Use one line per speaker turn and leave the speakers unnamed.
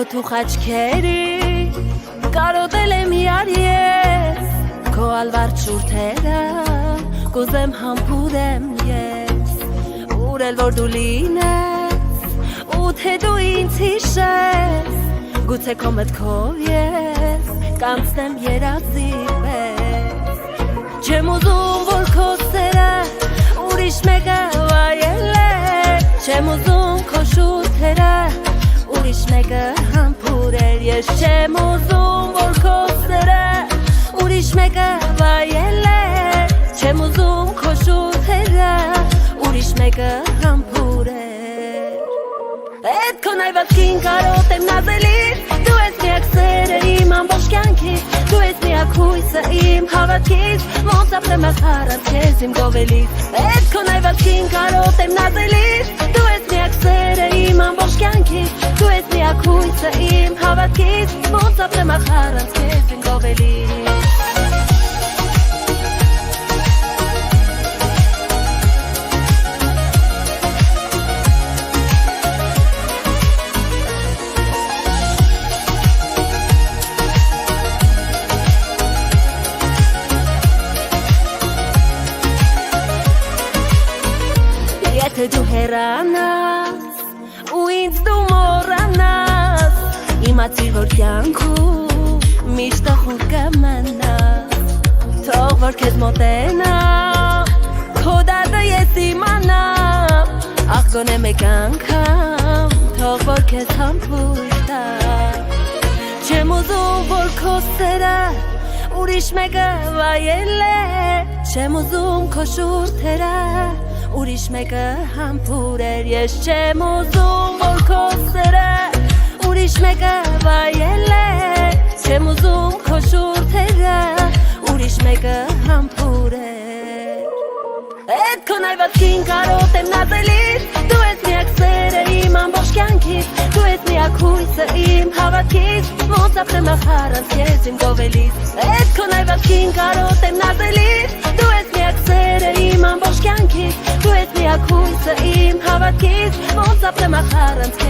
Քո թուխաչքերի կարոտել եմ իրար ես Քո ալվարդ շուրթերը կուզեմ համբուրեմ ես Ուր էլ որ դու լինես ու թե դու ինձ հիշես Գուցե քո մտքով ես կանցնեմ երազի պես Չեմ ուզում որ քո սերը ուրիշ մեկը վայել է Չեմ ուզում քո շուրթերը ուրիշ մեկը համբուրել Ես չեմ ուզում որ քո սերը ուրիշ մեկը վայել է Չեմ ուզում քո շուրթերը ուրիշ մեկը համբուրել Էդ քո նայվածքին կարոտեմ նազելից Դու ես միակ սերը իմ ամբողջ կյանքից Դու ես միակ հույսը իմ հավատքից Ոնց ապրեմ առանց քեզ իմ գովելից Էդ քո նայվածքին կարոտեմ նազելից Դու ես միակ սերը իմ ամբողջ կյանքից Դու ես միակ հույսը իմ հավատքից Ոնց ապրեմ առանց քեզ իմ գովելից Եթե դու հեռանաս ու ինձ դու մոռանաս Իմացիր որ կյանքում միշտ ախոր կմնաս Թող որ քեզ մոտենամ քո դատը ես իմանամ Ախ գոնե մեկ անգամ թող որ քեզ համբույր տամ Չեմ ուզում որ քո սերը ուրիշ մեկը վայել է Չեմ ուզում քո շուրթերը ուրիշ մեկը համբուրել Ես չեմ ուզում որ քո սերը ուրիշ մեկը վայել է Չեմ ուզում քո շուրթերը ուրիշ մեկը համբուրել Էդ քո նայվածքին կարոտեմ նազելից Դու ես միակ սերը իմ ամբողջ կյանքից Դու ես միակ հույսը իմ հավատքից Ոնց ապրեմ առանց քեզ իմ գովելից Էդ քո նայվածքին կարոտեմ նազելից Դու ես միակ սերը իմ ամբողջ կյանքից Դու ես միակ հույսը իմ հավատքից Ոնց ապրեմ առանց